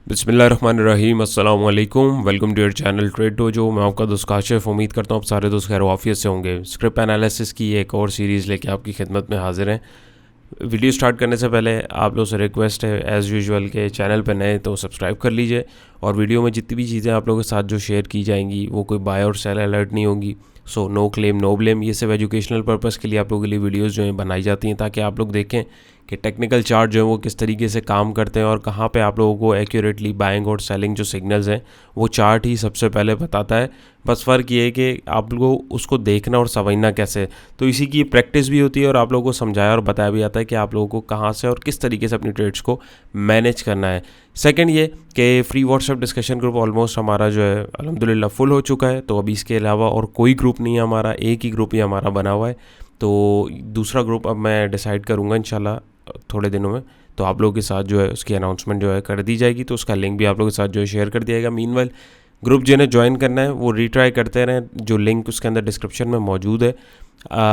बिस्मिल्लाहिर्रहमानिर्रहीम अस्सलाम वालेकुम। Welcome to your channel Trade Dojo. मैं आपका दोस्त काशिफ। उम्मीद करता हूँ आप सारे दोस्त खैर वाफियत से होंगे। स्क्रिप्ट एनालिसिस की एक और सीरीज़ लेके आपकी खिदमत में हाजिर हैं। वीडियो स्टार्ट करने से पहले आप लोगों से रिक्वेस्ट है एज़ यूजुअल के चैनल पर नए तो सब्सक्राइब कर लीजिए, और वीडियो में जितनी भी चीज़ें आप लोगों के साथ जो शेयर की जाएंगी वो कोई बाय और सेल अलर्ट नहीं होंगी। So no claim no blame. ये सिर्फ एजुकेशनल पर्पज़ के लिए आप लोगों के लिए वीडियोस जो हैं बनाई जाती हैं, ताकि आप लोग देखें कि टेक्निकल चार्ट जो है वो किस तरीके से काम करते हैं और कहाँ पे आप लोगों को एक्यूरेटली बाइंग और सेलिंग जो सिग्नल्स हैं वो चार्ट ही सबसे पहले बताता है। बस फ़र्क ये है कि आप लोगों को उसको देखना और समझना कैसे, तो इसी की प्रैक्टिस भी होती है और आप लोगों को समझाया और बताया भी जाता है कि आप लोगों को कहाँ से और किस तरीके से अपनी ट्रेड्स को मैनेज करना है। सेकंड ये कि free WhatsApp discussion group almost हमारा जो है अल्हम्दुलिल्लाह फुल हो चुका है। तो अभी इसके अलावा और कोई ग्रुप नहीं है हमारा, एक ही ग्रुप ही हमारा बना हुआ है। तो दूसरा ग्रुप अब मैं डिसाइड करूँगा इंशाल्लाह थोड़े दिनों में, तो आप लोगों के साथ जो है उसकी अनाउंसमेंट जो है कर दी जाएगी, तो उसका लिंक भी आप लोगों के साथ जो है शेयर कर दिया जाएगा। मीनवाइल ग्रुप जिन्हें ज्वाइन करना है वो रीट्राई करते रहें, जो लिंक उसके अंदर डिस्क्रिप्शन में मौजूद है।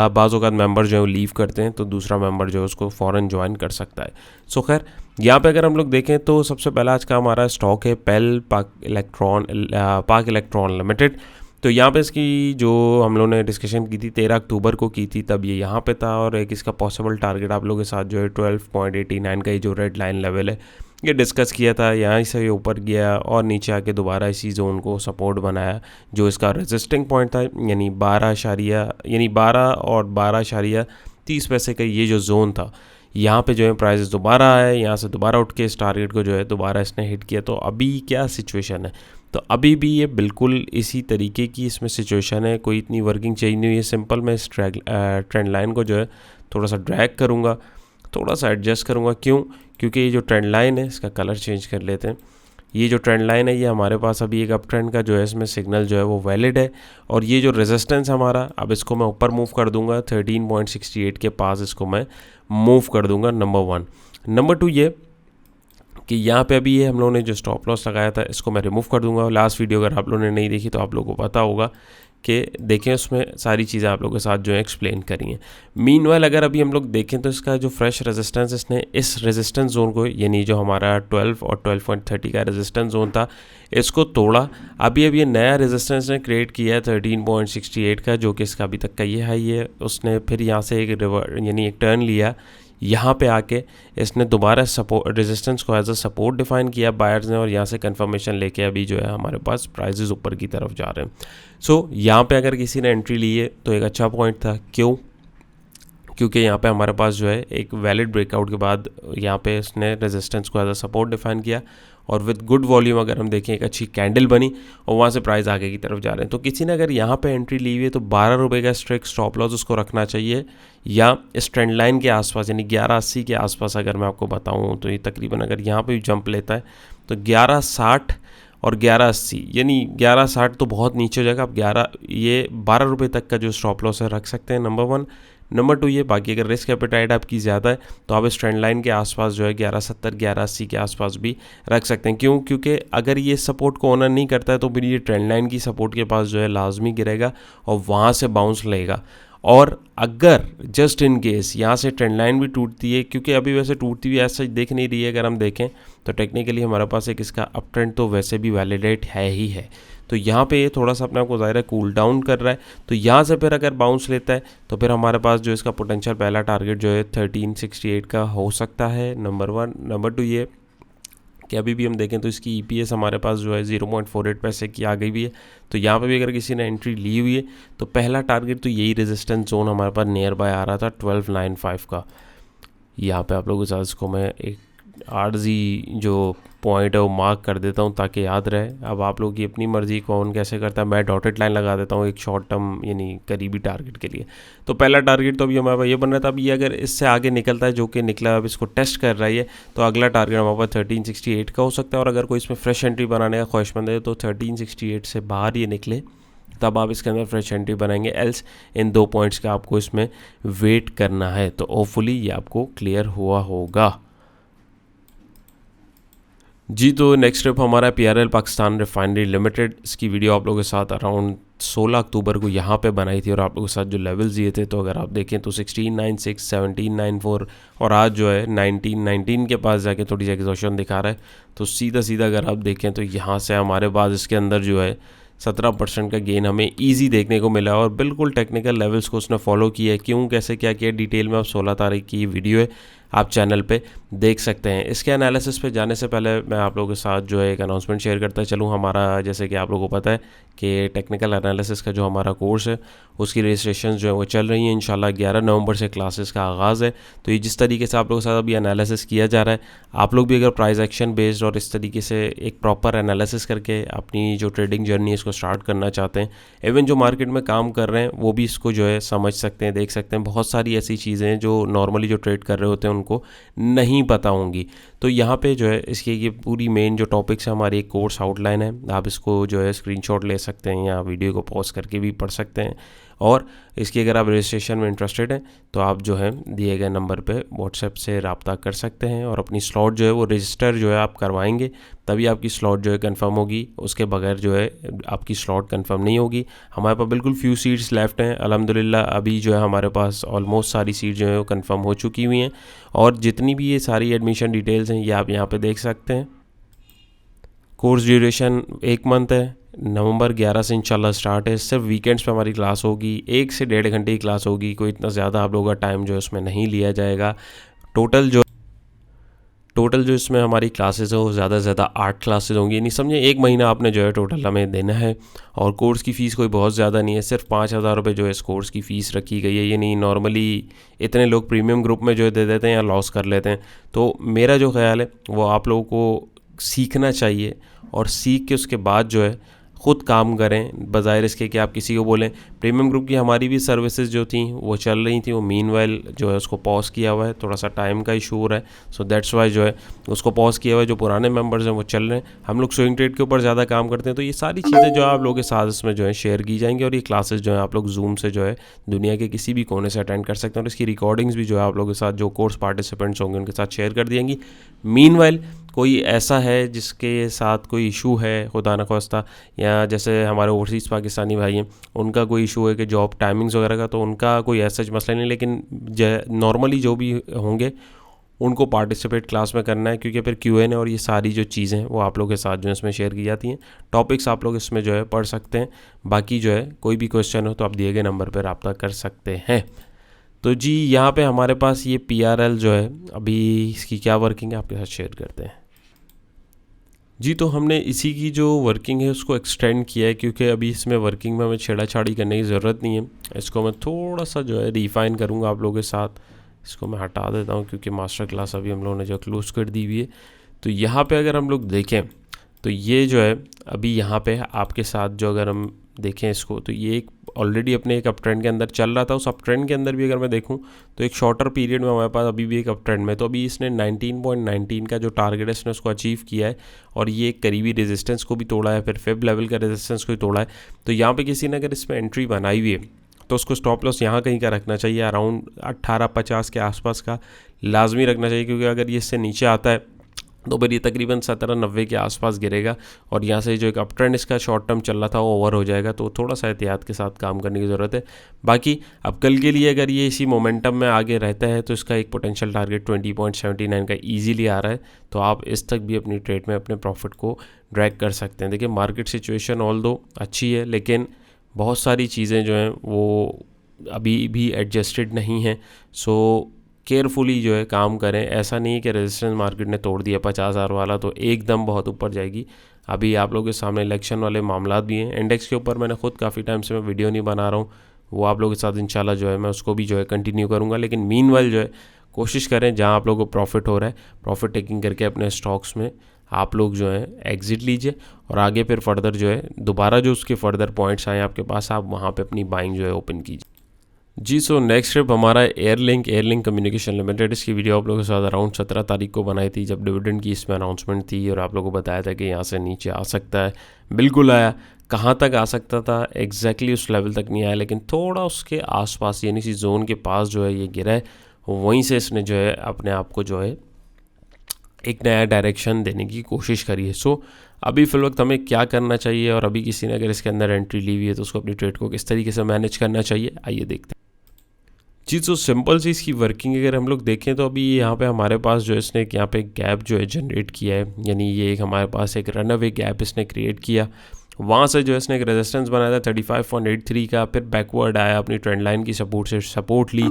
बाज़ औक़ात मेंबर जो है वो लीव करते हैं, तो दूसरा मेंबर जो है उसको फ़ौरन ज्वाइन कर सकता है। सो खैर यहाँ पे अगर हम लोग देखें तो सबसे पहला आज का हमारा स्टॉक है पेल पाक इलेक्ट्रॉन लिमिटेड। तो यहाँ पे इसकी जो हम लोगों ने डिस्कशन की थी 13 अक्टूबर को की थी, तब ये यहाँ पे था, और एक इसका पॉसिबल टारगेट आप लोगों के साथ जो है 12.89 का ये जो रेड लाइन लेवल है ये डिस्कस किया था। यहाँ से ये ऊपर गया और नीचे आके दोबारा इसी जोन को सपोर्ट बनाया, जो इसका रेजिस्टिंग पॉइंट था, यानी 12 और 12.30 पैसे का ये जो जोन था। यहाँ पे जो है प्राइस दोबारा आए, यहाँ से दोबारा उठ के इस टारगेट को जो है दोबारा इसने हिट किया। तो अभी क्या सिचुएशन है, तो अभी भी ये बिल्कुल इसी तरीके की इसमें सिचुएशन है, कोई इतनी वर्किंग चेंज नहीं हुई है। सिंपल मैं इस ट्रेंड लाइन को जो है थोड़ा सा ड्रैग करूँगा, थोड़ा सा एडजस्ट करूँगा। क्यों? क्योंकि ये जो ट्रेंड लाइन है इसका कलर चेंज कर लेते हैं। ये जो ट्रेंड लाइन है ये हमारे पास अभी एक अप ट्रेंड का जो है इसमें सिग्नल जो है वो वैलिड है, और ये जो रेजिस्टेंस हमारा, अब इसको मैं ऊपर मूव कर दूंगा 13.68 के पास, इसको मैं मूव कर दूंगा। नंबर 1। नंबर 2 ये कि यहाँ पे अभी ये हम लोगों ने जो स्टॉप लॉस लगाया था इसको मैं रिमूव कर दूंगा। लास्ट वीडियो अगर आप लोगों ने नहीं देखी तो आप लोगों को पता होगा कि देखें, उसमें सारी चीज़ें आप लोगों के साथ जो है एक्सप्लेन करी हैं। मीनवाइल अगर अभी हम लोग देखें तो इसका जो फ्रेश रेजिस्टेंस, इसने इस रेजिस्टेंस जोन को, यानी जो हमारा 12 और 12.30 का रेजिस्टेंस जोन था, इसको तोड़ा। अभी ये नया रेजिस्टेंस ने क्रिएट किया है 13.68 का, जो कि इसका अभी तक का ये हाई है। उसने फिर यहाँ से एक यानी एक टर्न लिया, यहाँ पे आके इसने दोबारा सपोर्ट रेजिस्टेंस को एज अ सपोर्ट डिफाइन किया बायर्स ने, और यहाँ से कंफर्मेशन लेके अभी जो है हमारे पास प्राइसेस ऊपर की तरफ जा रहे हैं। सो यहाँ पे अगर किसी ने एंट्री ली है तो एक अच्छा पॉइंट था। क्यों? क्योंकि यहाँ पे हमारे पास जो है एक वैलिड ब्रेकआउट के बाद यहाँ पे इसने रेजिस्टेंस को एज अ सपोर्ट डिफाइन किया, और विद गुड वॉल्यूम अगर हम देखें एक अच्छी कैंडल बनी, और वहाँ से प्राइस आगे की तरफ जा रहे हैं। तो किसी ने अगर यहाँ पे एंट्री ली हुई है तो 12 रुपये का स्ट्रिक्ट स्टॉप लॉस उसको रखना चाहिए, या इस ट्रेंड लाइन के आसपास, यानी 1180 के आसपास अगर मैं आपको बताऊँ तो ये तकरीबन अगर यहाँ पे भी जंप लेता है तो 1160 और 1180, यानी 1160 तो बहुत नीचे हो जाएगा। आप 12 रुपये तक का जो स्टॉप लॉस है रख सकते हैं। नंबर 1। नंबर 2 ये, बाकी अगर रिस्क एपेटाइट आपकी ज़्यादा है तो आप इस ट्रेंड लाइन के आसपास जो है 1170 1180 के आसपास भी रख सकते हैं। क्यों? क्योंकि अगर ये सपोर्ट को ऑनर नहीं करता है तो फिर ये ट्रेंड लाइन की सपोर्ट के पास जो है लाजमी गिरेगा और वहाँ से बाउंस लेगा। और अगर जस्ट इन केस यहाँ से ट्रेंड लाइन भी टूटती है, क्योंकि अभी वैसे टूटती हुई ऐसा दिख नहीं रही है, अगर हम देखें तो टेक्निकली हमारे पास एक इसका अप ट्रेंड तो वैसे भी वैलिडेट है ही है। तो यहाँ पे ये थोड़ा सा अपने आप को ज़ाहिर है कूल डाउन कर रहा है। तो यहाँ से फिर अगर बाउंस लेता है तो फिर हमारे पास जो इसका पोटेंशियल पहला टारगेट जो है 1368 का हो सकता है। नंबर 1। नंबर 2 ये कि अभी भी हम देखें तो इसकी EPS हमारे पास जो है 0.48 पैसे की आ गई भी है। तो यहाँ पे भी अगर किसी ने एंट्री ली हुई है तो पहला टारगेट तो यही रेजिस्टेंस जोन हमारे पास नियर बाय आ रहा था 1295 का। यहाँ पे आप लोगों के साथ इसको मैं एक आर्जी जो पॉइंट है वो मार्क कर देता हूँ ताकि याद रहे। अब आप लोगों की अपनी मर्ज़ी कौन कैसे करता है, मैं डॉटेड लाइन लगा देता हूँ एक शॉर्ट टर्म यानी करीबी टारगेट के लिए। तो पहला टारगेट तो अभी हमारे पास ये बन रहा था। अब ये अगर इससे आगे निकलता है, जो कि निकला, अब इसको टेस्ट कर रहा है, तो अगला टारगेट हमारे पास 1368 का हो सकता है। और अगर कोई इसमें फ्रेश एंट्री बनाने का ख्वाहिशमंद है तो 1368 से बाहर ये निकले तब आप इसके अंदर फ्रेश एंट्री बनाएंगे, एल्स इन 2 पॉइंट्स का आपको इसमें वेट करना है। तो होपफुली ये आपको क्लियर हुआ होगा जी। तो नेक्स्ट स्टेप हमारा PRL पाकिस्तान रिफाइनरी लिमिटेड। इसकी वीडियो आप लोगों के साथ अराउंड 16 अक्टूबर को यहाँ पे बनाई थी और आप लोगों के साथ जो लेवल्स दिए थे, तो अगर आप देखें तो 1696, 1794 और आज जो है 1919 के पास जाके थोड़ी सी एग्जॉशन दिखा रहा है। तो सीधा सीधा अगर आप देखें तो यहाँ से हमारे पास इसके अंदर जो है 17% का गेन हमें इजी देखने को मिला और बिल्कुल टेक्निकल लेवल्स को उसने फॉलो किया है। क्यों, कैसे, क्या किया, डिटेल में आप 16 तारीख की वीडियो है, आप चैनल पे देख सकते हैं। इसके एनालिसिस पे जाने से पहले मैं आप लोगों के साथ जो है एक अनाउंसमेंट शेयर करता चलूँ। हमारा जैसे कि आप लोगों को पता है कि टेक्निकल एनालिसिस का जो हमारा कोर्स है उसकी रजिस्ट्रेशन जो है वो चल रही है। इंशाल्लाह 11 नवंबर से क्लासेस का आगाज़ है। तो ये जिस तरीके से आप लोगों के साथ अभी एनालिसिस किया जा रहा है, आप लोग भी अगर प्राइस एक्शन बेस्ड और इस तरीके से एक प्रॉपर एनालिसिस करके अपनी जो ट्रेडिंग जर्नी है इसको स्टार्ट करना चाहते हैं, इवन जो मार्केट में काम कर रहे हैं वो भी इसको जो है समझ सकते हैं, देख सकते हैं। बहुत सारी ऐसी चीज़ें हैं जो नॉर्मली जो ट्रेड कर रहे होते हैं उनको नहीं पता होंगी। तो यहाँ पे जो है इसकी ये पूरी मेन जो टॉपिक्स है, हमारी एक कोर्स आउटलाइन है, आप इसको जो है स्क्रीनशॉट ले सकते हैं या वीडियो को पॉज करके भी पढ़ सकते हैं। और इसकी अगर आप रजिस्ट्रेशन में इंटरेस्टेड हैं तो आप जो है दिए गए नंबर पे व्हाट्सएप से रब्ता कर सकते हैं और अपनी स्लॉट जो है वो रजिस्टर जो है आप करवाएंगे, तभी आपकी स्लॉट जो है कंफर्म होगी। उसके बगैर जो है आपकी स्लॉट कंफर्म नहीं होगी। हमारे पास बिल्कुल फ्यू सीट्स लेफ्ट हैं अल्हम्दुलिल्लाह। अभी जो है हमारे पास ऑलमोस्ट सारी सीट जो है वो कंफर्म हो चुकी हुई हैं और जितनी भी ये सारी एडमिशन डिटेल्स हैं ये आप यहाँ पे देख सकते हैं। कोर्स ड्यूरेशन 1 मंथ है, नवंबर 11 से इंशाल्लाह स्टार्ट है। सिर्फ वीकेंड्स पे हमारी क्लास होगी, 1 से 1.5 घंटे की क्लास होगी, कोई इतना ज़्यादा आप लोगों का टाइम जो है उसमें नहीं लिया जाएगा। टोटल जो इसमें हमारी क्लासेस है वो ज़्यादा से ज़्यादा 8 क्लासेस होंगी, नहीं समझे, 1 महीना आपने जो है टोटल हमें देना है। और कोर्स की फ़ीस कोई बहुत ज़्यादा नहीं है, सिर्फ 5,000 रुपये जो है इस कोर्स की फ़ीस रखी गई है। ये नहीं नॉर्मली इतने लोग प्रीमियम ग्रुप में जो है दे देते हैं या लॉस कर लेते हैं। तो मेरा जो ख्याल है वो आप लोगों को सीखना चाहिए और सीख के उसके बाद जो है ख़ुद काम करें, बजाय इसके कि आप किसी को बोलें। प्रीमियम ग्रुप की हमारी भी सर्विसेज जो थी वो चल रही थी, वो मीनवाइल जो है उसको पॉज किया हुआ है, थोड़ा सा टाइम का इशू हो रहा है, सो दैट्स वाई जो है उसको पॉज किया हुआ है। जो पुराने मेंबर्स हैं वो चल रहे हैं, हम लोग स्विंग ट्रेड के ऊपर ज़्यादा काम करते हैं। तो ये सारी चीज़ें जो है आप लोगों के साथ इसमें जो है शेयर की जाएंगी और ये क्लासेस जो है आप लोग जूम से जो है दुनिया के किसी भी कोने से अटेंड कर सकते हैं और इसकी रिकॉर्डिंग्स भी जो है आप लोगों के साथ जो कोर्स पार्टिसिपेंट्स होंगे उनके साथ शेयर कर दी जाएंगी। मीनवाइल कोई ऐसा है जिसके साथ कोई इशू है खुदा न ख्वास्ता, या जैसे हमारे ओवरसीज़ पाकिस्तानी भाई हैं उनका कोई इशू है कि जॉब टाइमिंग्स वगैरह का, तो उनका कोई ऐसा मसला नहीं, लेकिन नॉर्मली जो भी होंगे उनको पार्टिसिपेट क्लास में करना है, क्योंकि फिर Q&A और ये सारी जो चीज़ें हैं वो आप लोगों के साथ जो है इसमें शेयर की जाती हैं। टॉपिक्स आप लोग इसमें जो है पढ़ सकते हैं। बाकी जो है कोई भी क्वेश्चन हो तो आप दिए गए नंबर पर रब्ता कर सकते हैं। तो जी यहाँ पे हमारे पास ये PRL जो है अभी इसकी क्या वर्किंग है आपके साथ शेयर करते हैं। जी तो हमने इसी की जो वर्किंग है उसको एक्सटेंड किया है, क्योंकि अभी इसमें वर्किंग में हमें छेड़ाछाड़ी करने की ज़रूरत नहीं है। इसको मैं थोड़ा सा जो है रिफ़ाइन करूँगा आप लोगों के साथ। इसको मैं हटा देता हूँ क्योंकि मास्टर क्लास अभी हम लोगों ने जो क्लोज़ कर दी हुई है। तो यहाँ पे अगर हम लोग देखें तो ये जो है अभी यहाँ पे आपके साथ जो अगर हम देखें इसको, तो ये एक ऑलरेडी अपने एक अप ट्रेंड के अंदर चल रहा था। उस अप ट्रेंड के अंदर भी अगर मैं देखूं तो एक शॉर्टर पीरियड में हमारे पास अभी भी एक अप ट्रेंड में, तो अभी इसने 19.19 का जो टारगेट है इसने उसको अचीव किया है और ये एक करीबी रेजिस्टेंस को भी तोड़ा है, फिर फिब लेवल का रेजिस्टेंस को भी तोड़ा है। तो यहाँ पे किसी ने अगर इसमें एंट्री बनाई हुई है तो उसको स्टॉप लॉस यहाँ कहीं का रखना चाहिए, अराउंड 1850 के आसपास का लाजमी रखना चाहिए, क्योंकि अगर ये इससे नीचे आता है तो फिर ये तकरीबन 1790 के आसपास गिरेगा और यहाँ से जो एक अप ट्रेंड इसका शॉर्ट टर्म चल रहा था वो ओवर हो जाएगा। तो थोड़ा सा एहतियात के साथ काम करने की ज़रूरत है। बाकी अब कल के लिए अगर ये इसी मोमेंटम में आगे रहता है तो इसका एक पोटेंशियल टारगेट 20.79 का ईजीली आ रहा है, तो आप इस तक भी अपनी ट्रेड में अपने प्रॉफिट को ड्रैग कर सकते हैं। देखिए मार्केट सिचुएशन ऑल दो अच्छी है, लेकिन बहुत सारी चीज़ें जो हैं वो अभी भी एडजस्टेड नहीं हैं। सो केयरफुली जो है काम करें। ऐसा नहीं है कि रेजिस्टेंस मार्केट ने तोड़ दिया 50,000 वाला तो एकदम बहुत ऊपर जाएगी। अभी आप लोगों के सामने इलेक्शन वाले मामला भी हैं। इंडेक्स के ऊपर मैंने खुद काफ़ी टाइम से मैं वीडियो नहीं बना रहा हूँ, वो आप लोगों के साथ इंशाल्लाह जो है मैं उसको भी जो है कंटिन्यू करूँगा। लेकिन मीनवाइल जो है कोशिश करें जहाँ आप लोगों को प्रॉफिट हो रहा है प्रॉफिट टेकिंग करके अपने स्टॉक्स में आप लोग जो है एग्जिट लीजिए और आगे फिर फर्दर जो है दोबारा जो उसके फर्दर पॉइंट्स आए आपके पास आप वहाँ पर अपनी बाइंग जो है ओपन कीजिए। जी सो नेक्स्ट ट्रिप हमारा एयरलिंक कम्युनिकेशन लिमिटेड। इसकी वीडियो आप लोगों के साथ अराउंड 17 तारीख को बनाई थी जब डिविडेंड की इसमें अनाउंसमेंट थी और आप लोगों को बताया था कि यहाँ से नीचे आ सकता है। बिल्कुल आया, कहाँ तक आ सकता था एग्जैक्टली उस लेवल तक नहीं आया, लेकिन थोड़ा उसके आसपास यानी इसी जोन के पास जो है ये गिरा है, वहीं से इसने जो है अपने आप को जो है एक नया डायरेक्शन देने की कोशिश करी है। सो अभी फिल वक्त हमें क्या करना चाहिए, और अभी किसी ने अगर इसके अंदर एंट्री ली हुई है तो उसको अपनी ट्रेड को किस तरीके से मैनेज करना चाहिए, आइए देखते हैं। जी, तो सिंपल सी इसकी वर्किंग अगर हम लोग देखें तो अभी यहाँ पे हमारे पास जो इसने एक यहाँ पे गैप जो है जनरेट किया है, यानी ये एक हमारे पास एक रनअवे गैप इसने क्रिएट किया। वहाँ से जो इसने एक रेजिस्टेंस बनाया था 35.83 का, फिर बैकवर्ड आया, अपनी ट्रेंड लाइन की सपोर्ट से सपोर्ट ली,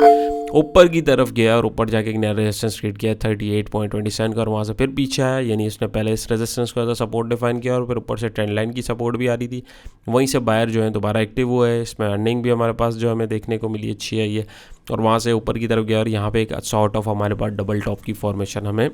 ऊपर की तरफ गया और ऊपर जाके एक नया रेजिस्टेंस क्रिएट किया 38.27 का, और वहाँ से फिर पीछे आया। यानी इसने पहले इस रेजिस्टेंस को एज अ सपोर्ट डिफाइन किया और फिर ऊपर से ट्रेंड लाइन की सपोर्ट भी आ रही थी। वहीं से बायर जो है दोबारा एक्टिव हुआ है, इसमें अर्निंग भी हमारे पास जो हमें देखने को मिली अच्छी है ये, और वहाँ से ऊपर की तरफ गया और यहाँ पे एक सॉर्ट ऑफ हमारे पास डबल टॉप की फॉर्मेशन हमें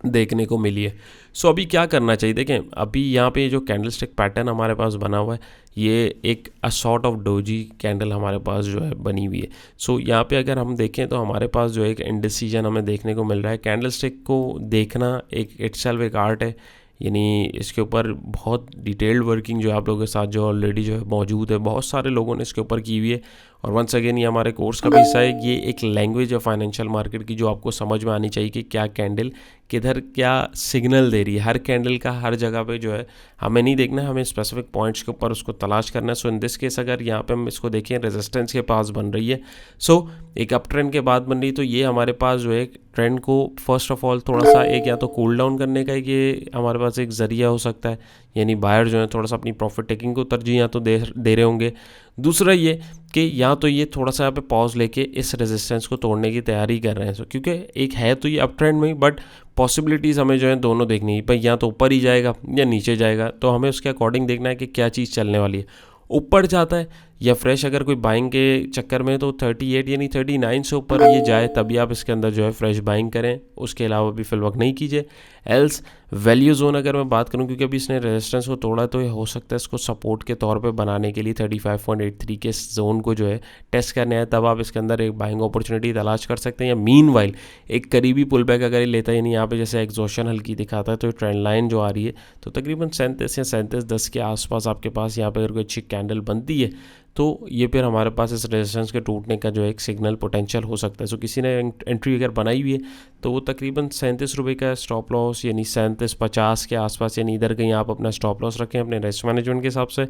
देखने को मिली है। सो अभी क्या करना चाहिए, देखें अभी यहाँ पे जो कैंडलस्टिक पैटर्न हमारे पास बना हुआ है, ये एक सॉर्ट ऑफ डोजी कैंडल हमारे पास जो है बनी हुई है। सो यहाँ पे अगर हम देखें तो हमारे पास जो एक इंडिसीजन हमें देखने को मिल रहा है। कैंडलस्टिक को देखना एक इटसेल्फ एक आर्ट है, यानी इसके ऊपर बहुत डिटेल्ड वर्किंग जो आप लोगों के साथ जो ऑलरेडी जो है मौजूद है, बहुत सारे लोगों ने इसके ऊपर की हुई है। और वंस अगेन ये हमारे कोर्स का भी हिस्सा है। ये एक लैंग्वेज है फाइनेंशियल मार्केट की जो आपको समझ में आनी चाहिए कि क्या कैंडल किधर क्या सिग्नल दे रही है। हर कैंडल का हर जगह पे जो है हमें नहीं देखना है, हमें स्पेसिफिक पॉइंट्स के ऊपर उसको तलाश करना है। सो इन दिस केस अगर यहाँ पे हम इसको देखें रेजिस्टेंस के पास बन रही है, सो एक अप ट्रेंड के बाद बन रही है, तो ये हमारे पास जो है ट्रेंड को फर्स्ट ऑफ ऑल थोड़ा सा एक या तो कूल डाउन करने का ये हमारे पास एक ज़रिया हो सकता है, यानी बायर जो है थोड़ा सा अपनी प्रॉफिट टेकिंग को तरजीह या तो दे रहे होंगे। दूसरा ये कि या तो ये थोड़ा सा यहाँ पे पॉज लेके इस रेजिस्टेंस को तोड़ने की तैयारी कर रहे हैं। सो क्योंकि एक है तो ये अप ट्रेंड में ही, बट पॉसिबिलिटीज़ हमें जो है दोनों देखनी है, भाई या तो ऊपर ही जाएगा या नीचे जाएगा, तो हमें उसके अकॉर्डिंग देखना है कि क्या चीज़ चलने वाली है। ऊपर जाता है या फ्रेश अगर कोई बाइंग के चक्कर में तो 38 यानी 39 से ऊपर ये जाए तभी आप इसके अंदर जो है फ्रेश बाइंग करें, उसके अलावा भी फिल वक्त नहीं कीजिए। एल्स वैल्यू जोन अगर मैं बात करूं, क्योंकि अभी इसने रेजिस्टेंस को तोड़ा तो ये हो सकता है इसको सपोर्ट के तौर पे बनाने के लिए 35.83 के जोन को जो है टेस्ट करने हैं, तब आप इसके अंदर एक बाइंग अपॉर्चुनिटी तलाश कर सकते हैं। या मीनवाइल एक करीबी पुल बैक अगर ये लेता है, यानी यहाँ पे जैसे एग्जॉशन हल्की दिखाता है, तो ट्रेंड लाइन जो आ रही है तो तकरीबन 37 या 37.10 के आसपास आपके पास यहाँ पे अगर कोई अच्छी कैंडल बनती है तो ये फिर हमारे पास इस रेजिस्टेंस के टूटने का जो एक सिग्नल पोटेंशियल हो सकता है। सो किसी ने एंट्री अगर बनाई हुई है तो वो तकरीबन 37 रुपये का स्टॉप लॉस, यानी 37.50 के आसपास, यानी इधर कहीं आप अपना स्टॉप लॉस रखें अपने रिस्क मैनेजमेंट के हिसाब से।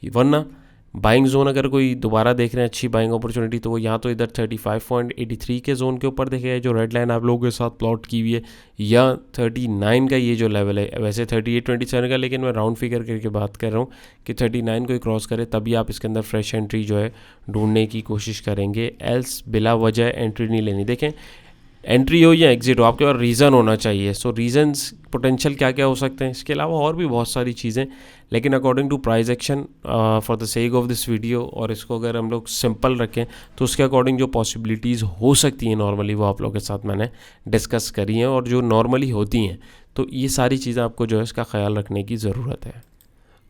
वरना बाइंग जोन अगर कोई दोबारा देख रहे हैं अच्छी बाइंग अपॉर्चुनिटी, तो वो यहाँ तो इधर 35.83 के जोन के ऊपर देखेगा जो रेड लाइन आप लोगों के साथ प्लॉट की हुई है, या 39 का ये जो लेवल है, वैसे 38.27 का, लेकिन मैं राउंड फिगर करके बात कर रहा हूँ कि 39 को ही क्रॉस करे तभी आप इसके अंदर फ्रेश एंट्री जो है ढूंढने की कोशिश करेंगे। एल्स बिला वजह एंट्री नहीं लेनी। देखें एंट्री हो या एग्जिट हो, आपके पास रीज़न होना चाहिए। सो रीजंस पोटेंशियल क्या क्या हो सकते हैं, इसके अलावा और भी बहुत सारी चीज़ें, लेकिन according to price action for the sake of this video, और इसको अगर हम लोग सिंपल रखें तो उसके अकॉर्डिंग जो पॉसिबिलिटीज़ हो सकती हैं नॉर्मली वो आप लोगों के साथ मैंने डिस्कस करी हैं, और जो नॉर्मली होती हैं, तो ये सारी चीज़ें आपको जो है इसका ख्याल रखने की ज़रूरत है।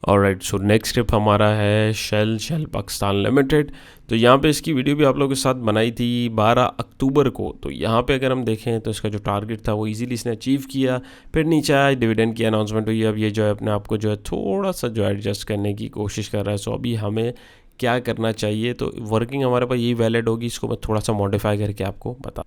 ऑलराइट, सो नेक्स्ट स्टेप हमारा है शेल पाकिस्तान लिमिटेड। तो यहाँ पे इसकी वीडियो भी आप लोगों के साथ बनाई थी 12 अक्टूबर को। तो यहाँ पे अगर हम देखें तो इसका जो टारगेट था वो इजीली इसने अचीव किया, फिर नीचे आया, डिविडेंड की अनाउंसमेंट हुई। अब ये जो है अपने आप को जो है थोड़ा सा जो है एडजस्ट करने की कोशिश कर रहा है। सो अभी हमें क्या करना चाहिए, तो वर्किंग हमारे पास यही वैलिड होगी, इसको मैं थोड़ा सा मॉडिफाई करके आपको बता।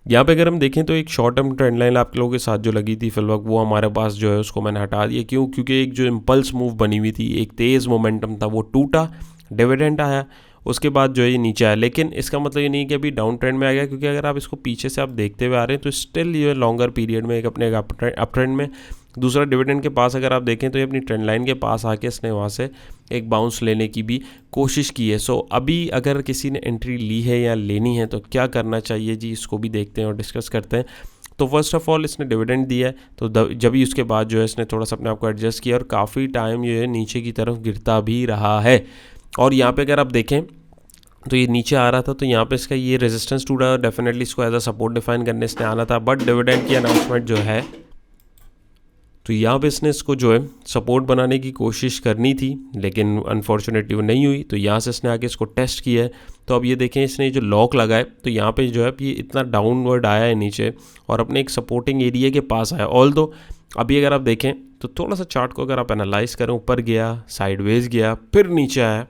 यहाँ पे अगर हम देखें तो एक शॉर्ट टर्म ट्रेंड लाइन आप लोगों के साथ जो लगी थी फिल वक्त, वो हमारे पास जो है उसको मैंने हटा दिया। क्यों? क्योंकि एक जो इम्पल्स मूव बनी हुई थी, एक तेज़ मोमेंटम था, वो टूटा, डिविडेंड आया, उसके बाद जो है ये नीचे आया। लेकिन इसका मतलब ये नहीं कि अभी डाउन ट्रेंड में आ गया, क्योंकि अगर आप इसको पीछे से आप देखते हुए आ रहे हैं तो स्टिल ये लॉन्गर पीरियड में एक अपने अप ट्रेंड में। दूसरा डिविडेंड के पास अगर आप देखें तो ये अपनी ट्रेंड लाइन के पास आके इसने वहाँ से एक बाउंस लेने की भी कोशिश की है। सो अभी अगर किसी ने एंट्री ली है या लेनी है तो क्या करना चाहिए जी, इसको भी देखते हैं और डिस्कस करते हैं। तो फर्स्ट ऑफ ऑल इसने डिविडेंड दिया है, तो जब ही उसके बाद जो है इसने थोड़ा सा अपने आप को एडजस्ट किया और काफ़ी टाइम ये नीचे की तरफ गिरता भी रहा है। और यहाँ पे अगर आप देखें तो ये नीचे आ रहा था, तो यहाँ पे इसका ये रेजिस्टेंस टूटा, डेफिनेटली इसको एज अ सपोर्ट डिफाइन करने इसने आना था, बट डिविडेंड की अनाउंसमेंट जो है तो यहाँ पे इसने इसको जो है सपोर्ट बनाने की कोशिश करनी थी, लेकिन अनफॉर्चुनेटली वो नहीं हुई। तो यहाँ से इसने आके इसको टेस्ट किया है। तो अब ये देखें इसने जो लॉक लगाए तो यहाँ पे जो है ये इतना डाउनवर्ड आया है नीचे और अपने एक सपोर्टिंग एरिया के पास आया। ऑल दो अभी अगर आप देखें तो थोड़ा सा चार्ट को अगर आप एनालाइज करें, ऊपर गया, साइडवेज गया, फिर नीचे आया,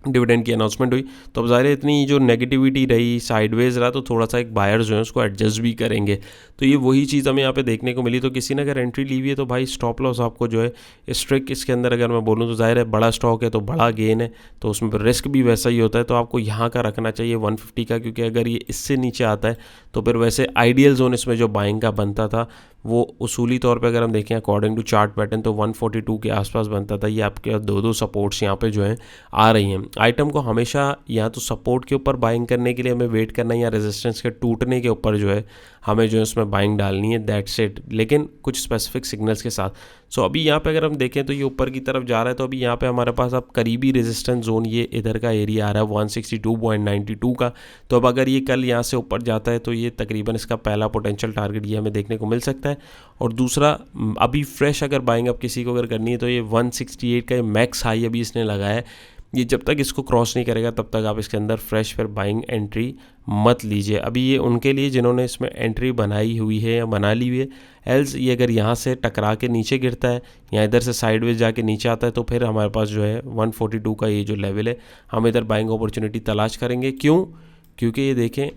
डिविडेंड की अनाउंसमेंट हुई, तो अब ज़ाहिर है इतनी जो नेगेटिविटी रही, साइडवेज रहा, तो थोड़ा सा एक बायर जो है उसको एडजस्ट भी करेंगे। तो ये वही चीज़ हमें यहाँ पे देखने को मिली। तो किसी ने अगर एंट्री ली हुई है तो भाई स्टॉप लॉस आपको जो है स्ट्रिक, इसके अंदर अगर मैं बोलूँ तो ज़ाहिर है बड़ा स्टॉक है तो बड़ा गेन है, तो उसमें रिस्क भी वैसा ही होता है। तो आपको यहाँ का रखना चाहिए 150 का, क्योंकि अगर ये इससे नीचे आता है तो फिर वैसे आइडियल जोन इसमें जो बाइंग का बनता था वो उसूली तौर पे अगर हम देखें अकॉर्डिंग टू चार्ट पैटर्न तो 142 के आसपास बनता था। ये आपके दो सपोर्ट्स यहाँ पे जो हैं आ रही हैं। आइटम को हमेशा या तो सपोर्ट के ऊपर बाइंग करने के लिए हमें वेट करना है, या रेजिस्टेंस के टूटने के ऊपर जो है हमें जो है उसमें बाइंग डालनी है, दैट्स इट, लेकिन कुछ स्पेसिफिक सिग्नल्स के साथ। सो अभी यहाँ पे अगर हम देखें तो ये ऊपर की तरफ जा रहा है, तो अभी यहाँ पे हमारे पास अब करीबी रेजिस्टेंस जोन ये इधर का एरिया आ रहा है 162.92 का। तो अब अगर ये कल यहाँ से ऊपर जाता है तो ये तकरीबन इसका पहला पोटेंशियल टारगेट ये हमें देखने को मिल सकता है। और दूसरा, अभी फ्रेश अगर बाइंग अप किसी को अगर करनी है तो ये 168 का मैक्स हाई अभी इसने लगाया है, ये जब तक इसको क्रॉस नहीं करेगा तब तक आप इसके अंदर फ्रेश फिर बाइंग एंट्री मत लीजिए। अभी ये उनके लिए जिन्होंने इसमें एंट्री बनाई हुई है या बना ली हुई है। एल्स ये अगर यहाँ से टकरा के नीचे गिरता है या इधर से साइडवेज जाके नीचे आता है तो फिर हमारे पास जो है 142 का ये जो लेवल है, हम इधर बाइंग अपॉर्चुनिटी तलाश करेंगे। क्योंकि ये देखें,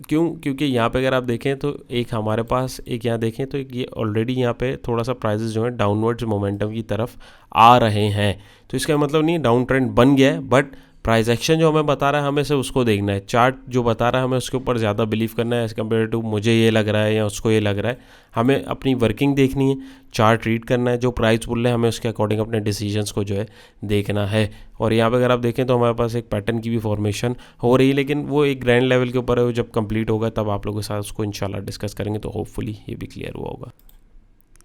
क्योंकि यहाँ पे अगर आप देखें तो एक हमारे पास एक यहाँ देखें तो ये ऑलरेडी यहाँ पे थोड़ा सा प्राइसेस जो है डाउनवर्ड्स मोमेंटम की तरफ आ रहे हैं। तो इसका मतलब नहीं डाउन ट्रेंड बन गया है, बट प्राइस एक्शन जो हमें बता रहा है हमें से उसको देखना है। चार्ट जो बता रहा है हमें उसके ऊपर ज़्यादा बिलीव करना है एज़ कम्पेयर टू मुझे ये लग रहा है या उसको ये लग रहा है। हमें अपनी वर्किंग देखनी है, चार्ट रीड करना है, जो प्राइस बोल रहे हैं हमें उसके अकॉर्डिंग अपने डिसीजंस को जो है देखना है। और यहाँ पे अगर आप देखें तो हमारे पास एक पैटर्न की भी फॉर्मेशन हो रही है, लेकिन वो एक ग्रैंड लेवल के ऊपर है, वो जब कंप्लीट होगा तब आप लोगों के साथ उसको इंशाल्लाह डिस्कस करेंगे, तो होपफुली ये भी क्लियर हुआ होगा।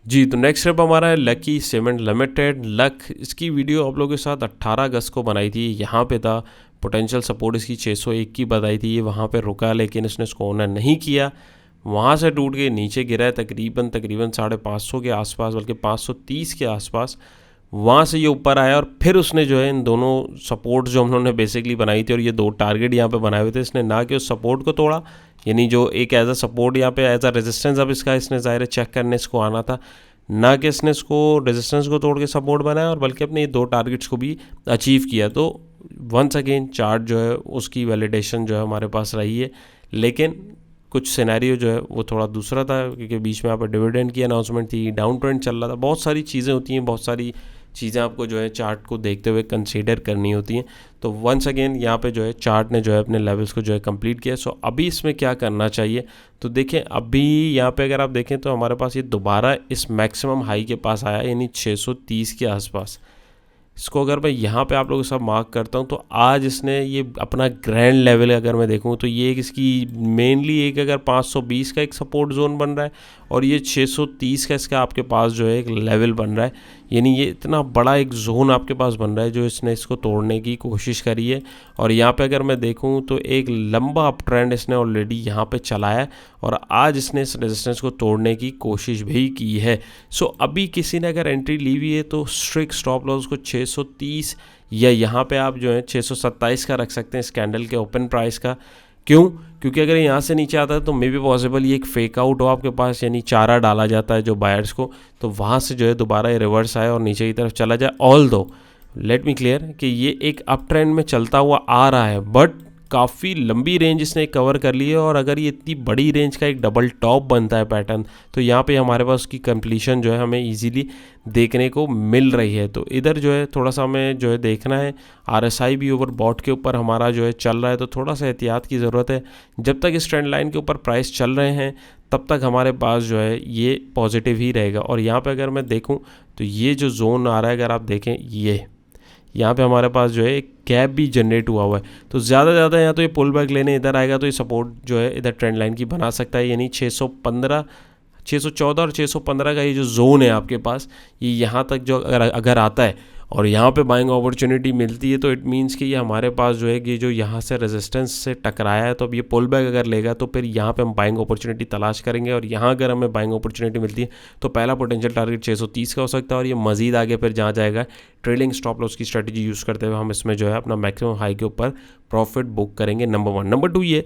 जी, तो नेक्स्ट स्टेप हमारा है लकी सीमेंट लिमिटेड। लक, इसकी वीडियो आप लोगों के साथ 18 अगस्त को बनाई थी। यहाँ पे था पोटेंशियल सपोर्ट इसकी 601 की बताई थी, ये वहाँ पे रुका लेकिन इसने इसको ऑनर नहीं किया, वहाँ से टूट के नीचे गिरा है तकरीबन 550 के आसपास, बल्कि 530 के आसपास। वहाँ से ये ऊपर आया और फिर उसने जो है इन दोनों सपोर्ट जो हम लोगों ने बेसिकली बनाई थी और ये दो टारगेट यहाँ पे बनाए हुए थे, इसने ना कि उस सपोर्ट को तोड़ा, यानी जो एक एज अ सपोर्ट यहाँ पे एज अ रेजिस्टेंस अब इसका इसने ज़ाहिर चेक करने इसको आना था, ना कि इसने इसको रेजिस्टेंस को तोड़ के सपोर्ट बनाया, और बल्कि अपने ये दो टारगेट्स को भी अचीव किया। तो वंस अगेन चार्ट जो है उसकी वैलिडेशन जो है हमारे पास रही है, लेकिन कुछ सिनेरियो जो है वो थोड़ा दूसरा था, क्योंकि बीच में यहाँ पर डिविडेंड की अनाउंसमेंट थी, डाउन ट्रेंड चल रहा था, बहुत सारी चीज़ें होती हैं, बहुत सारी चीज़ें आपको जो है चार्ट को देखते हुए कंसीडर करनी होती हैं। तो वंस अगेन यहाँ पे जो है चार्ट ने जो है अपने लेवल्स को जो है कंप्लीट किया। सो अभी इसमें क्या करना चाहिए, तो देखें अभी यहाँ पे अगर आप देखें तो हमारे पास ये दोबारा इस मैक्सिमम हाई के पास आया, यानी 630 के आसपास। इसको अगर मैं यहाँ पे आप लोगों के साथ मार्क करता हूँ तो आज इसने ये अपना ग्रैंड लेवल अगर मैं देखूँ तो ये इसकी मेनली एक अगर 520 का एक सपोर्ट जोन बन रहा है और ये 630 का इसका आपके पास जो है एक लेवल बन रहा है, यानी ये इतना बड़ा एक जोन आपके पास बन रहा है जो इसने इसको तोड़ने की कोशिश करी है। और यहाँ पे अगर मैं देखूँ तो एक लंबा अप ट्रेंड इसने ऑलरेडी यहाँ पे चलाया है और आज इसने इस रेजिस्टेंस को तोड़ने की कोशिश भी की है। सो अभी किसी ने अगर एंट्री ली हुई है तो स्ट्रिक्ट स्टॉप लॉस को 630 या यहाँ पे आप जो है 627 का रख सकते हैं इस कैंडल के ओपन प्राइस का। क्योंकि अगर यहाँ से नीचे आता है तो मे बी पॉसिबल ये एक फेक आउट हो आपके पास, यानी चारा डाला जाता है जो बायर्स को, तो वहाँ से जो है दोबारा ये रिवर्स आए और नीचे की तरफ चला जाए। ऑल दो लेट मी क्लियर कि ये एक अप ट्रेंड में चलता हुआ आ रहा है, बट काफ़ी लंबी रेंज इसने कवर कर ली है। और अगर ये इतनी बड़ी रेंज का एक डबल टॉप बनता है पैटर्न, तो यहाँ पे हमारे पास उसकी कंप्लीशन जो है हमें इजीली देखने को मिल रही है। तो इधर जो है थोड़ा सा हमें जो है देखना है, RSI भी ओवर बॉट के ऊपर हमारा जो है चल रहा है, तो थोड़ा सा एहतियात की ज़रूरत है। जब तक इस ट्रेंड लाइन के ऊपर प्राइस चल रहे हैं तब तक हमारे पास जो है ये पॉजिटिव ही रहेगा। और यहाँ पे अगर मैं देखूँ तो ये जो जोन आ रहा है, अगर आप देखें ये यहाँ पे हमारे पास जो है एक गैप भी जनरेट हुआ है, तो ज़्यादा यहाँ तो ये पुल बैक लेने इधर आएगा तो ये सपोर्ट जो है इधर ट्रेंड लाइन की बना सकता है, यानी 614 और 615 का ये जो जोन है आपके पास, ये यहाँ तक जो अगर आता है और यहाँ पे बाइंग अपॉर्चुनिटी मिलती है तो इट मीन्स कि ये हमारे पास जो है कि जो यहाँ से रेजिस्टेंस से टकराया है, तो अब ये पुल बैक अगर लेगा तो फिर यहाँ पे हम बाइंग अपॉर्चुनिटी तलाश करेंगे। और यहाँ अगर हमें बाइंग अपॉर्चुनिटी मिलती है तो पहला पोटेंशियल टारगेट 630 का हो सकता है, और ये मजीद आगे फिर जहाँ जाएगा ट्रेलिंग स्टॉप लॉस की स्ट्रेटजी यूज़ करते हुए हम इसमें जो है अपना मैक्सिमम हाई के ऊपर प्रॉफिट बुक करेंगे। नंबर 1। नंबर 2 ये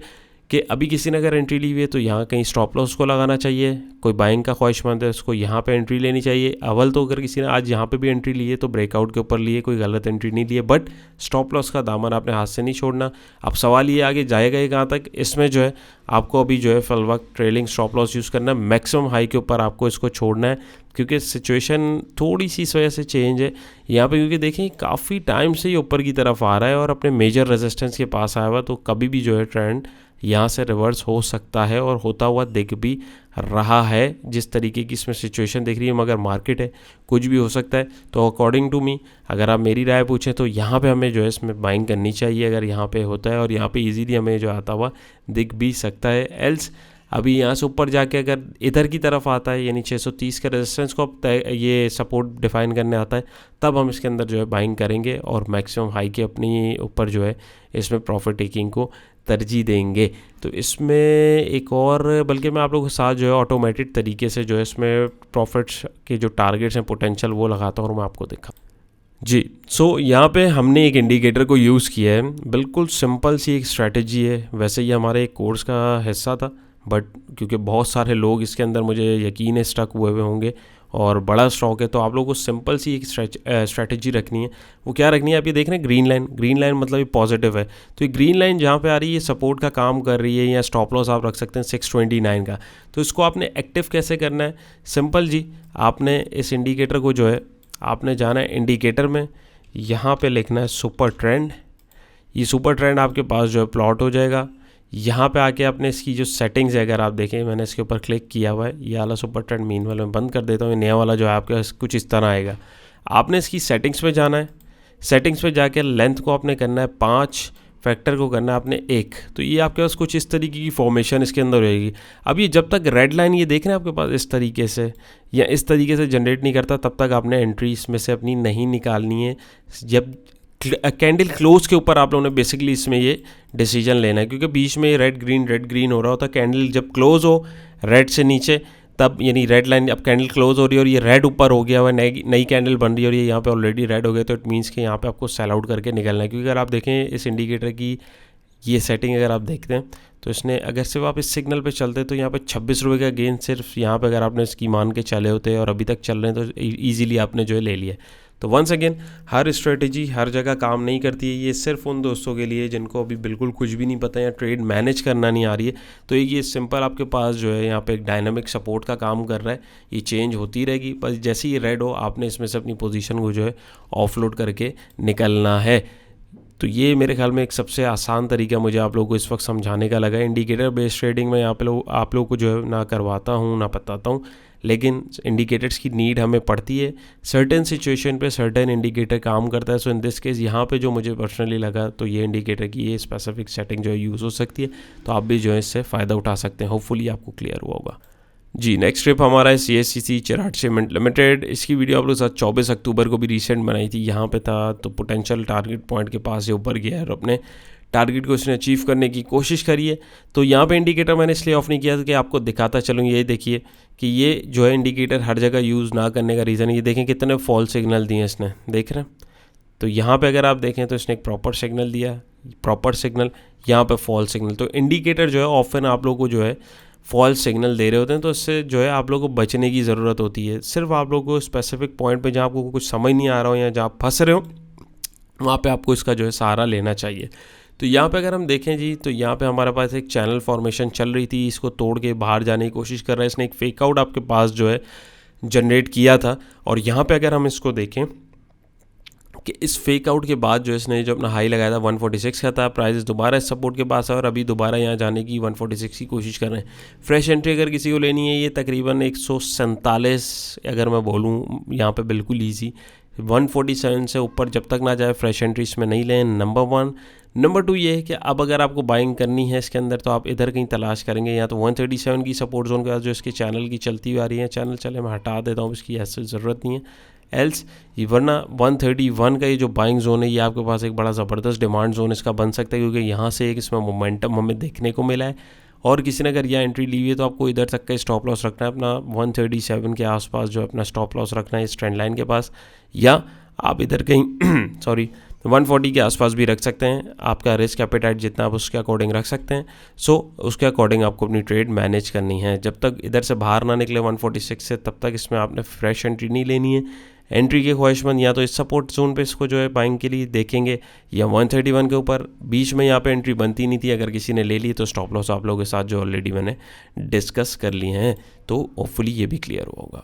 कि अभी किसी ने अगर एंट्री ली हुई है तो यहाँ कहीं स्टॉप लॉस को लगाना चाहिए, कोई बाइंग का ख्वाहिशमंद है उसको यहाँ पे एंट्री लेनी चाहिए। अव्वल तो अगर किसी ने आज यहाँ पे भी एंट्री ली है तो ब्रेकआउट के ऊपर लिए, कोई गलत एंट्री नहीं ली है, बट स्टॉप लॉस का दामन आपने हाथ से नहीं छोड़ना। अब सवाल ये आगे जाएगा ही कहाँ तक, इसमें जो है आपको अभी जो है फिल वक्त ट्रेलिंग स्टॉप लॉस यूज़ करना है, मैक्सिमम हाई के ऊपर आपको इसको छोड़ना है, क्योंकि सिचुएशन थोड़ी सी इस वजह से चेंज है यहाँ पे, क्योंकि देखें काफ़ी टाइम से ये ऊपर की तरफ आ रहा है और अपने मेजर रेजिस्टेंस के पास आया हुआ, तो कभी भी जो है ट्रेंड यहाँ से रिवर्स हो सकता है और होता हुआ दिख भी रहा है। जिस तरीके की इसमें सिचुएशन दिख रही है, मगर मार्केट है, कुछ भी हो सकता है। तो अकॉर्डिंग टू मी अगर आप मेरी राय पूछें तो यहाँ पे हमें जो है इसमें बाइंग करनी चाहिए अगर यहाँ पे होता है, और यहाँ पे इजीली हमें जो आता हुआ दिख भी सकता है। एल्स अभी यहाँ से ऊपर जाके अगर इधर की तरफ आता है, यानी 630 के रेजिस्टेंस को अब ये सपोर्ट डिफाइन करने आता है, तब हम इसके अंदर जो है बाइंग करेंगे और मैक्सिमम हाई के अपनी ऊपर जो है इसमें प्रॉफिट टेकिंग को तरजीह देंगे। तो इसमें एक और, बल्कि मैं आप लोगों के साथ जो है ऑटोमेटिक तरीके से जो है इसमें प्रॉफिट्स के जो टारगेट्स हैं पोटेंशियल वो लगाता हूँ और मैं आपको दिखा जी। सो यहाँ पे हमने एक इंडिकेटर को यूज़ किया है, बिल्कुल सिंपल सी एक स्ट्रैटेजी है। वैसे ये हमारे एक कोर्स का हिस्सा था, बट क्योंकि बहुत सारे लोग इसके अंदर मुझे यकीन है स्टक हुए हुए होंगे और बड़ा स्टॉक है, तो आप लोगों को सिंपल सी एक स्ट्रैटेजी रखनी है। वो क्या रखनी है, आप ये देख रहे हैं ग्रीन लाइन, ग्रीन लाइन मतलब ये पॉजिटिव है, तो ये ग्रीन लाइन जहाँ पे आ रही है सपोर्ट का काम कर रही है, या स्टॉप लॉस आप रख सकते हैं 629 का। तो इसको आपने एक्टिव कैसे करना है, सिंपल जी, आपने इस इंडिकेटर को जो है आपने जाना है इंडिकेटर में, यहाँ पे लिखना है सुपर ट्रेंड। ये सुपर ट्रेंड आपके पास जो है प्लॉट हो जाएगा। यहाँ पे आके आपने इसकी जो सेटिंग्स है, अगर आप देखें मैंने इसके ऊपर क्लिक किया हुआ है, ये वाला सुपर ट्रेंड मीन वाला मैं बंद कर देता हूँ, नया वाला जो है आपके पास कुछ इस तरह आएगा। आपने इसकी सेटिंग्स पे जाना है, सेटिंग्स पे जाके लेंथ को आपने करना है 5, फैक्टर को करना है आपने 1, तो ये आपके पास कुछ इस तरीके की फॉर्मेशन इसके अंदर रहेगी। अब ये जब तक रेड लाइन ये देख रहे हैं आपके पास इस तरीके से या इस तरीके से जनरेट नहीं करता, तब तक आपने एंट्री इसमें से अपनी नहीं निकालनी है। जब कैंडल क्लोज के ऊपर आप लोगों ने बेसिकली इसमें ये डिसीजन लेना है, क्योंकि बीच में रेड ग्रीन हो रहा होता है। कैंडल जब क्लोज हो रेड से नीचे, तब यानी रेड लाइन, अब कैंडल क्लोज हो रही है और ये रेड ऊपर हो गया हुआ, नई कैंडल बन रही है और ये यहाँ पे ऑलरेडी रेड हो गया, तो इट मीन्स कि यहाँ पे आपको सेल आउट करके निकलना है। क्योंकि अगर आप देखें इस इंडिकेटर की ये सेटिंग अगर आप देखते हैं तो इसने, अगर सिर्फ आप इस सिग्नल पे चलते तो यहाँ पे 26 रुपये का गेन सिर्फ यहाँ पे अगर आपने इसकी मान के चले होते और अभी तक चल रहे हैं तो ईजिली आपने जो है ले लिया। तो वंस अगेन हर स्ट्रेटजी हर जगह काम नहीं करती है, ये सिर्फ उन दोस्तों के लिए जिनको अभी बिल्कुल कुछ भी नहीं पता या ट्रेड मैनेज करना नहीं आ रही है। तो ये सिंपल आपके पास जो है यहाँ पे एक डायनामिक सपोर्ट का काम कर रहा है, ये चेंज होती रहेगी, बस जैसे ही रेड हो आपने इसमें से अपनी पोजीशन को जो है ऑफलोड करके निकलना है। तो ये मेरे ख्याल में एक सबसे आसान तरीका मुझे आप लोगों को इस वक्त समझाने का लगा। इंडिकेटर बेस्ड ट्रेडिंग में यहाँ पे आप लोगों को जो है ना करवाता हूँ ना बताता हूँ, लेकिन इंडिकेटर्स की नीड हमें पड़ती है, सर्टेन सिचुएशन पे सर्टेन इंडिकेटर काम करता है। सो इन दिस केस यहाँ पे जो मुझे पर्सनली लगा तो ये इंडिकेटर की ये स्पेसिफिक सेटिंग जो है यूज़ हो सकती है, तो आप भी जो है इससे फ़ायदा उठा सकते हैं। होपफुली आपको क्लियर हुआ होगा जी। नेक्स्ट ट्रिप हमारा है CSCC चिराग सीमेंट लिमिटेड। इसकी वीडियो आप लोग साथ 24 अक्टूबर को भी रिसेंट बनाई थी, यहाँ पे था, तो पोटेंशियल टारगेट पॉइंट के पास ये ऊपर गया है और अपने टारगेट को इसने अचीव करने की कोशिश करी है। तो यहाँ पे इंडिकेटर मैंने इसलिए ऑफ नहीं किया था कि आपको दिखाता चलूँ। ये देखिए कि ये जो है इंडिकेटर हर जगह यूज़ ना करने का रीज़न है, ये देखें कितने फॉल्स सिग्नल दिए इसने, देख रहे हैं। तो यहाँ पे अगर आप देखें तो इसने एक प्रॉपर सिग्नल दिया, प्रॉपर सिग्नल, यहाँ पे फॉल्स सिग्नल। तो इंडिकेटर जो है ऑफन आप लोगों को जो है फॉल्स सिग्नल दे रहे होते हैं, तो इससे जो है आप लोगों को बचने की ज़रूरत होती है। सिर्फ आप लोगों को स्पेसिफिक पॉइंट पे जहाँ आपको कुछ समझ नहीं आ रहा हो या जहाँ आप फंस रहे हो वहाँ पे आपको इसका जो है सहारा लेना चाहिए। तो यहाँ पे अगर हम देखें जी, तो यहाँ पे हमारे पास एक चैनल फॉर्मेशन चल रही थी, इसको तोड़ के बाहर जाने की कोशिश कर रहा है। इसने एक फेक आउट आपके पास जो है जनरेट किया था, और यहाँ पे अगर हम इसको देखें कि इस फेक आउट के बाद जो इसने जो अपना हाई लगाया था 146 का था, प्राइस दोबारा इस सपोर्ट के पास है और अभी दोबारा यहाँ जाने की 146 की कोशिश कर रहे हैं। फ्रेश एंट्री अगर किसी को लेनी है, ये तकरीबन 147 अगर मैं बोलूँ यहाँ पे बिल्कुल ईजी, 147 से ऊपर जब तक ना जाए फ्रेश एंट्री इसमें नहीं लें, नंबर 1। नंबर 2 ये है कि अब अगर आपको बाइंग करनी है इसके अंदर तो आप इधर कहीं तलाश करेंगे, या तो 137 की सपोर्ट जोन के पास जो इसके चैनल की चलती हुई आ रही है, चैनल चले मैं हटा देता हूँ, इसकी ऐसी ज़रूरत नहीं है, एल्स वरना 131 का ये जो बाइंग जोन है ये आपके पास एक बड़ा ज़बरदस्त डिमांड जोन इसका बन सकता है, क्योंकि यहाँ से एक इसमें मोमेंटम हमें देखने को मिला है। और किसी ने अगर यहाँ एंट्री ली हुई है तो आपको इधर तक का स्टॉप लॉस रखना है अपना 137 के आसपास, जो अपना स्टॉप लॉस रखना है इस ट्रेंड लाइन के पास, या आप इधर कहीं सॉरी 140 के आसपास भी रख सकते हैं, आपका रिस्क एपेटाइट जितना आप उसके अकॉर्डिंग रख सकते हैं। सो उसके अकॉर्डिंग आपको अपनी ट्रेड मैनेज करनी है। जब तक इधर से बाहर ना निकले 146 से, तब तक इसमें आपने फ्रेश एंट्री नहीं लेनी है। एंट्री के ख्वाहिशमंद या तो इस सपोर्ट जोन पे इसको जो है बाइंग के लिए देखेंगे, या 131 के ऊपर। बीच में यहाँ पे एंट्री बनती नहीं थी, अगर किसी ने ले ली तो स्टॉप लॉस आप लोगों के साथ जो ऑलरेडी मैंने डिस्कस कर लिए हैं, तो होपफुली ये भी क्लियर होगा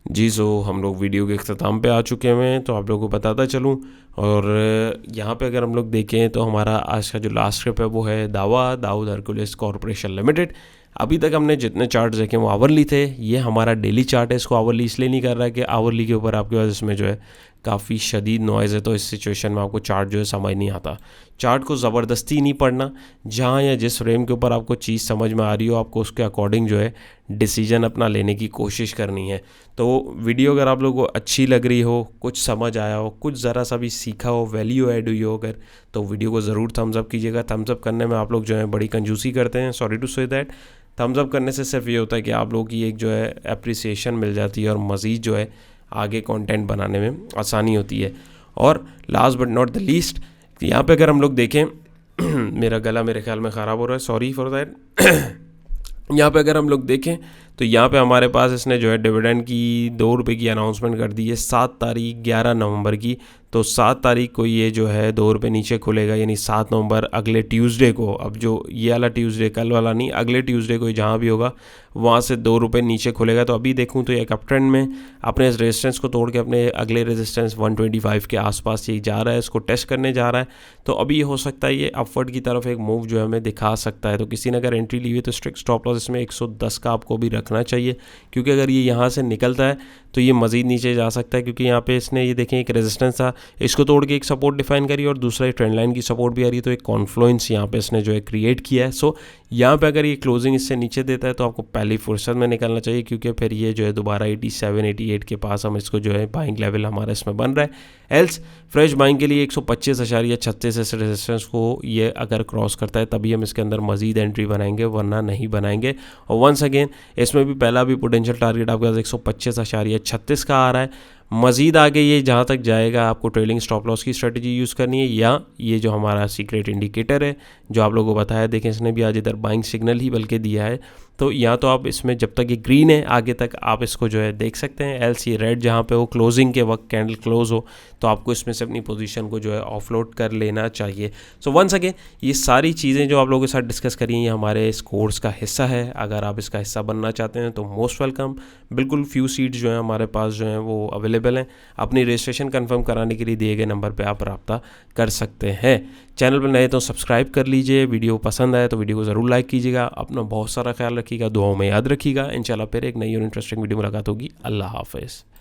जी। सो हम लोग वीडियो के अख्ताम पे आ चुके हैं, तो आप लोगों को बताता चलूँ। और यहाँ पे अगर हम लोग देखें तो हमारा आज का जो लास्ट स्क्रिप्ट है वो है दाऊद हरकुलिस कॉरपोरेशन लिमिटेड। अभी तक हमने जितने चार्ट देखे वो आवरली थे, ये हमारा डेली चार्ट है। इसको आवरली इसलिए नहीं कर रहा है कि आवरली के ऊपर आपके पास इसमें जो है काफ़ी शदीद नॉइज़ है, तो इस सिचुएशन में आपको चार्ट जो है समझ नहीं आता। चार्ट को ज़बरदस्ती नहीं पढ़ना, जहाँ या जिस फ्रेम के ऊपर आपको चीज़ समझ में आ रही हो, आपको उसके अकॉर्डिंग जो है डिसीजन अपना लेने की कोशिश करनी है। तो वीडियो अगर आप लोगों को अच्छी लग रही हो, कुछ समझ आया हो, कुछ ज़रा सा भी सीखा हो, वैल्यू ऐड हुई हो अगर, तो वीडियो को ज़रूर थम्स अप कीजिएगा। थम्स अप करने में आप लोग जो है बड़ी कंजूसी करते हैं, sorry to say that. Thumbs up करने से सिर्फ ये होता है कि आप लोगों की एक जो है अप्रिसिएशन मिल जाती है और मज़ीद जो है आगे कंटेंट बनाने में आसानी होती है। और last but not the least, यहाँ पे अगर हम लोग देखें मेरा गला मेरे ख्याल में ख़राब हो रहा है, सॉरी फॉर दैट। यहाँ पे अगर हम लोग देखें तो यहाँ पे हमारे पास इसने जो है डिविडेंड की 2 रुपये की अनाउंसमेंट कर दी है 7 तारीख 11 नवंबर की। तो 7 तारीख को ये जो है 2 रुपये नीचे खुलेगा, यानी 7 नवंबर अगले ट्यूसडे को। अब जो ये वाला ट्यूसडे, कल वाला नहीं, अगले ट्यूसडे को जहाँ भी होगा वहाँ से 2 रुपये नीचे खुलेगा। तो अभी देखूँ तो एक अप ट्रेंड में अपने इस रेजिस्टेंस को तोड़ के अपने अगले रेजिस्टेंस 125 के आसपास ये जा रहा है, इसको टेस्ट करने जा रहा है। तो अभी ये हो सकता है ये अपवर्ड की तरफ एक मूव जो है हमें दिखा सकता है। तो किसी ने अगर एंट्री ली हुई तो स्ट्रिक्ट स्टॉप लॉस इसमें 110 का आपको भी रखना चाहिए, क्योंकि अगर ये यहाँ से निकलता है तो ये मज़ीद नीचे जा सकता है। क्योंकि यहाँ पे इसने ये देखें एक रेजिस्टेंस था, इसको तोड़ के एक सपोर्ट डिफाइन करी और दूसरा एक ट्रेंड लाइन की सपोर्ट भी आ रही है। तो एक कॉन्फ्लुएंस यहाँ पे इसने जो है क्रिएट किया है। सो यहाँ पे अगर ये क्लोजिंग इससे नीचे देता है तो आपको पहली फुर्सत में निकलना चाहिए, क्योंकि फिर ये जो है दोबारा 87 88 के पास हम इसको जो है बाइंग लेवल हमारा इसमें बन रहा है। एल्स फ्रेश बाइंग के लिए 125.36 इस रेजिस्टेंस को ये अगर क्रॉस करता है तभी हम इसके अंदर मजीद एंट्री बनाएंगे, वरना नहीं बनाएंगे। और वंस अगेन इसमें भी पहला भी पोटेंशियल टारगेट आपके पास 125.36 का आ रहा है। मज़ीद आगे ये जहाँ तक जाएगा आपको ट्रेलिंग स्टॉप लॉस की स्ट्रेटजी यूज़ करनी है, या ये जो हमारा सीक्रेट इंडिकेटर है जो आप लोगों को बताया, देखें इसने भी आज इधर बाइंग सिग्नल ही बल्कि दिया है। तो या तो आप इसमें जब तक ये ग्रीन है आगे तक आप इसको जो है देख सकते हैं, एल्स ये रेड जहाँ पे वो क्लोजिंग के वक्त कैंडल क्लोज हो तो आपको इसमें से अपनी पोजीशन को जो है ऑफलोड कर लेना चाहिए। सो वंस अगेन ये सारी चीज़ें जो आप लोगों के साथ डिस्कस करी हैं ये हमारे इस कोर्स का हिस्सा है। अगर आप इसका हिस्सा बनना चाहते हैं तो मोस्ट वेलकम। बिल्कुल फ्यू सीट्स जो हैं हमारे पास जो हैं वो अवेलेबल हैं। अपनी रजिस्ट्रेशन कंफर्म कराने के लिए दिए गए नंबर पर आप रब्ता कर सकते हैं। चैनल पर नए तो सब्सक्राइब कर लीजिए, वीडियो पसंद आए तो वीडियो को ज़रूर लाइक कीजिएगा। अपना बहुत सारा ख्याल रखिएगा, दुआओं में याद रखिएगा। इंशाल्लाह फिर एक नई और इंटरेस्टिंग वीडियो मुलाकात होगी। अल्लाह हाफ़िज़।